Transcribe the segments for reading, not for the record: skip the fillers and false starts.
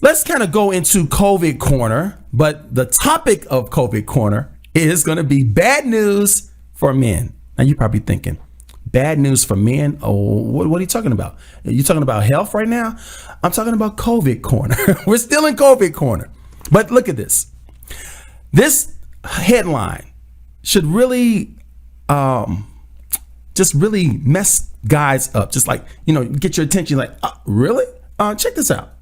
let's kind of go into COVID corner, but the topic of COVID corner is going to be bad news for men. Now you're probably thinking, bad news for men? Oh, what are you talking about? Are you talking about health right now? I'm talking about COVID corner. We're still in COVID corner. But look at this. This headline should really just really mess guys up. Just like, get your attention. Like, really? Check this out.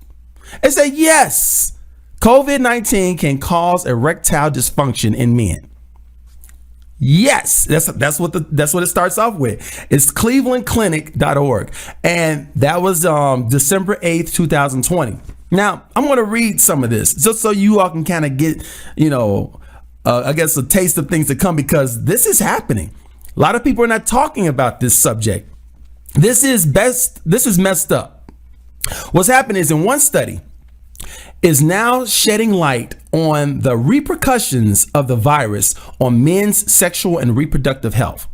It said, yes, COVID-19 can cause erectile dysfunction in men. Yes, that's what it starts off with. It's clevelandclinic.org. And that was December 8th, 2020. Now, I'm going to read some of this just so you all can kind of get, I guess, a taste of things to come, because this is happening. A lot of people are not talking about this subject. This is messed up. What's happening is, in one study, is now shedding light on the repercussions of the virus on men's sexual and reproductive health.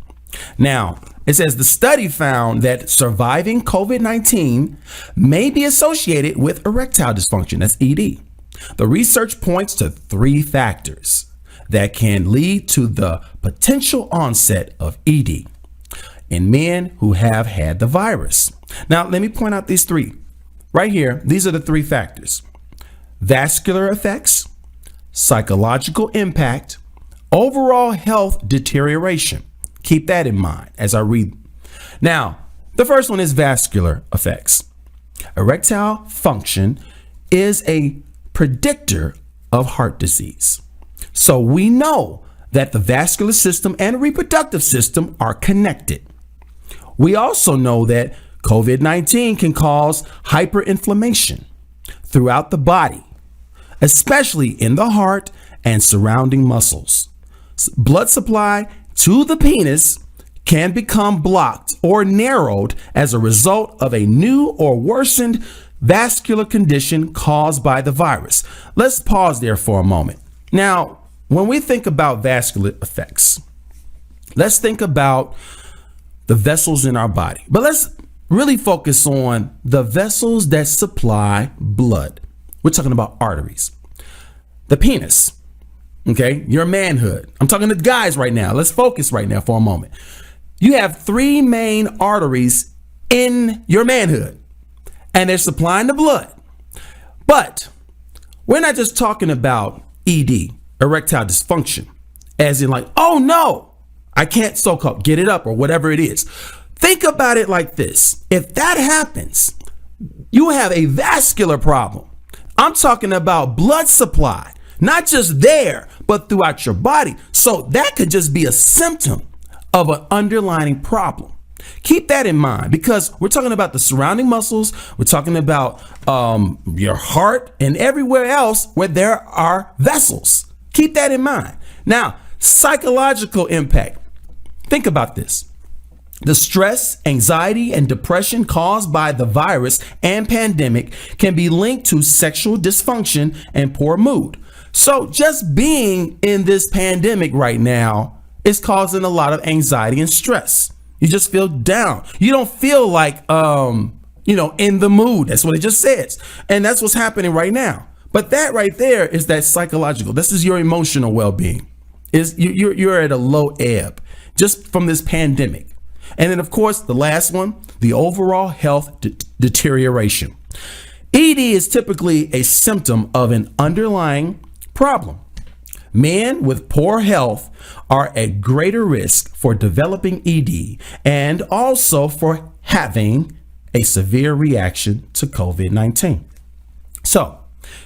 Now, it says the study found that surviving COVID-19 may be associated with erectile dysfunction, that's ED. The research points to 3 factors that can lead to the potential onset of ED in men who have had the virus. Now, let me point out these 3. Right here, these are the 3 factors: vascular effects, psychological impact, overall health deterioration. Keep that in mind as I read. Now, the first one is vascular effects. Erectile function is a predictor of heart disease. So we know that the vascular system and reproductive system are connected. We also know that COVID-19 can cause hyperinflammation throughout the body, especially in the heart and surrounding muscles. Blood supply to the penis can become blocked or narrowed as a result of a new or worsened vascular condition caused by the virus. Let's pause there for a moment. Now, when we think about vascular effects, let's think about the vessels in our body, but let's really focus on the vessels that supply blood. We're talking about arteries. The penis, okay, your manhood. I'm talking to guys right now. Let's focus right now for a moment. You have 3 main arteries in your manhood, and they're supplying the blood. But we're not just talking about ED, erectile dysfunction, as in like, oh no, I can't so-called get it up or whatever it is. Think about it like this. If that happens, you have a vascular problem. I'm talking about blood supply, not just there, but throughout your body. So that could just be a symptom of an underlying problem. Keep that in mind, because we're talking about the surrounding muscles. We're talking about your heart and everywhere else where there are vessels. Keep that in mind. Now, psychological impact. Think about this. The stress, anxiety, and depression caused by the virus and pandemic can be linked to sexual dysfunction and poor mood. So just being in this pandemic right now is causing a lot of anxiety and stress. You just feel down. You don't feel like, in the mood. That's what it just says. And that's what's happening right now. But that right there is that psychological. This is your emotional well-being. You're at a low ebb just from this pandemic. And then, of course, the last one, the overall health deterioration. ED is typically a symptom of an underlying problem. Men with poor health are at greater risk for developing ED and also for having a severe reaction to COVID-19. So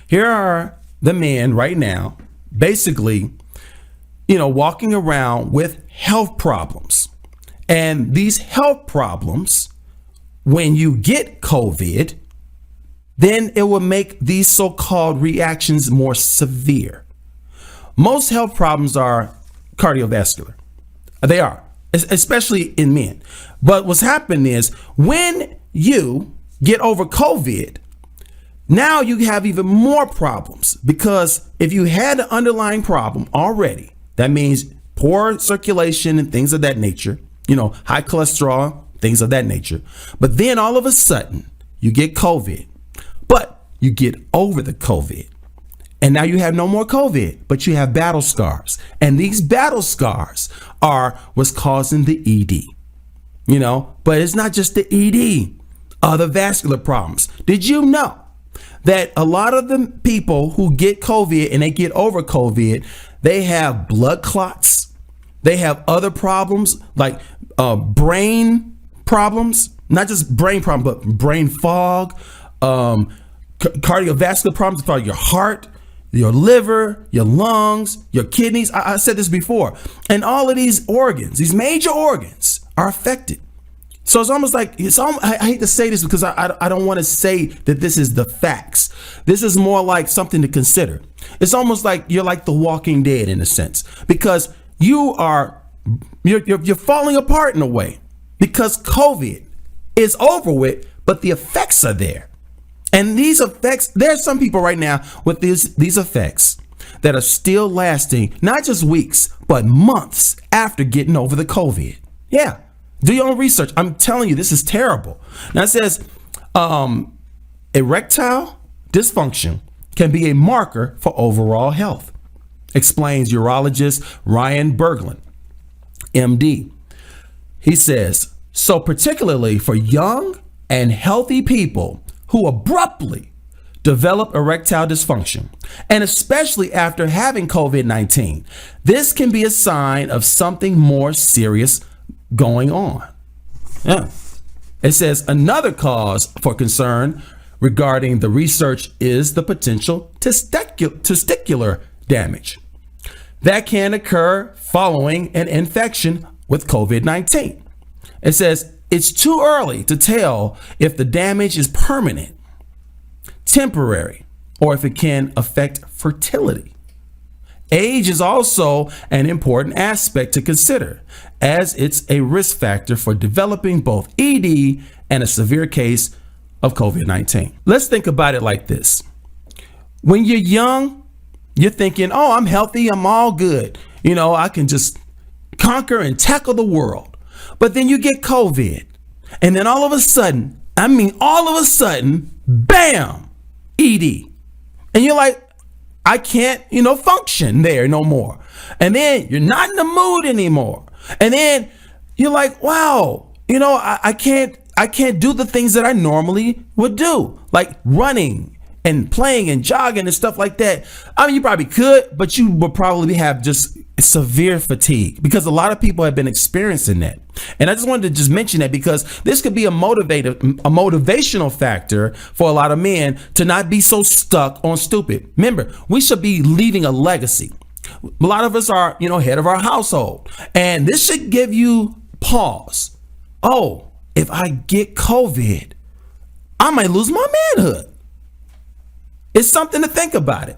here are the men right now, basically, walking around with health problems. And these health problems, when you get COVID, then it will make these so-called reactions more severe. Most health problems are cardiovascular. They are, especially in men. But what's happening is when you get over COVID, now you have even more problems, because if you had an underlying problem already, that means poor circulation and things of that nature, high cholesterol, things of that nature. But then all of a sudden you get COVID. But you get over the COVID. And now you have no more COVID, but you have battle scars. And these battle scars are what's causing the ED. But it's not just the ED, other vascular problems. Did you know that a lot of the people who get COVID and they get over COVID, they have blood clots? They have other problems like brain problems, not just brain problems, but brain fog, cardiovascular problems for your heart, your liver, your lungs, your kidneys. I said this before. And all of these organs, these major organs are affected. So it's almost like, I hate to say this because I don't want to say that this is the facts. This is more like something to consider. It's almost like you're like the Walking Dead in a sense, because you're falling apart in a way because COVID is over with, but the effects are there. And these effects, there's some people right now with these effects that are still lasting, not just weeks, but months after getting over the COVID. Yeah. Do your own research. I'm telling you, this is terrible. Now it says erectile dysfunction can be a marker for overall health, explains urologist Ryan Berglund, MD. He says, so particularly for young and healthy people who abruptly develop erectile dysfunction, and especially after having COVID-19, this can be a sign of something more serious going on. Yeah. It says another cause for concern regarding the research is the potential testicular damage that can occur following an infection with COVID-19. It says it's too early to tell if the damage is permanent, temporary, or if it can affect fertility. Age is also an important aspect to consider, as it's a risk factor for developing both ED and a severe case of COVID-19. Let's think about it like this. When you're young, you're thinking, oh, I'm healthy, I'm all good. I can just conquer and tackle the world. But then you get COVID. And then all of a sudden, bam, ED. And you're like, I can't, function there no more. And then you're not in the mood anymore. And then you're like, wow, I can't do the things that I normally would do, like running and playing and jogging and stuff like that. I mean, you probably could, but you would probably have just severe fatigue, because a lot of people have been experiencing that. And I just wanted to just mention that because this could be a motivational factor for a lot of men to not be so stuck on stupid. Remember, we should be leaving a legacy. A lot of us are, head of our household, and this should give you pause. Oh, if I get COVID, I might lose my manhood. It's something to think about it.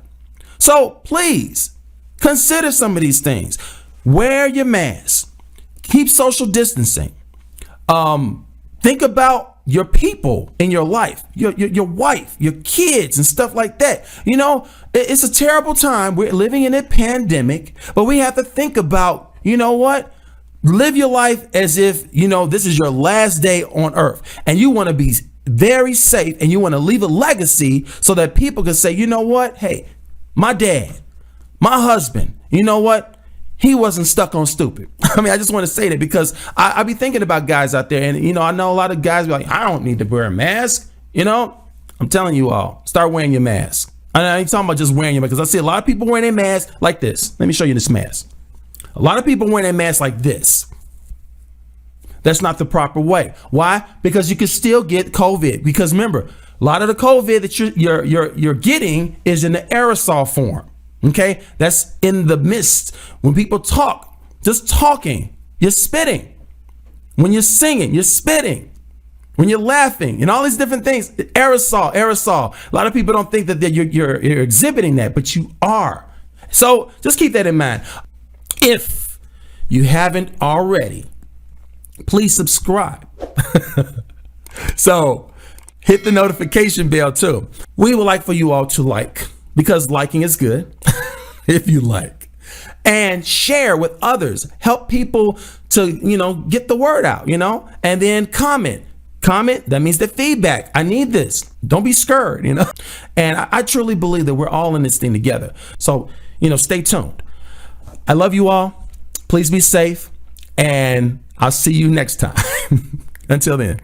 So please consider some of these things. Wear your mask. Keep social distancing. Think about your people in your life, your wife, your kids and stuff like that. It's a terrible time. We're living in a pandemic, but we have to think about, live your life as if, this is your last day on earth, and you want to be very safe, and you want to leave a legacy so that people can say, hey, my dad, my husband, he wasn't stuck on stupid. I mean, I just want to say that because I be thinking about guys out there, and I know a lot of guys be like, I don't need to wear a mask. I'm telling you all, start wearing your mask. I ain't talking about just wearing your mask, because I see a lot of people wearing their mask like this. Let me show you this mask. A lot of people wearing their mask like this. That's not the proper way. Why? Because you can still get COVID. Because remember, a lot of the COVID that you're getting is in the aerosol form. Okay, that's in the mist. When people talk, just talking, you're spitting. When you're singing, you're spitting. When you're laughing and all these different things, aerosol. A lot of people don't think that you're exhibiting that, but you are. So just keep that in mind. If you haven't already, please subscribe. So hit the notification bell too. We would like for you all to like, because liking is good if you like, and share with others. Help people to, get the word out, and then comment. Comment, that means the feedback. I need this. Don't be scared, And I truly believe that we're all in this thing together. So, stay tuned. I love you all. Please be safe. And I'll see you next time. Until then.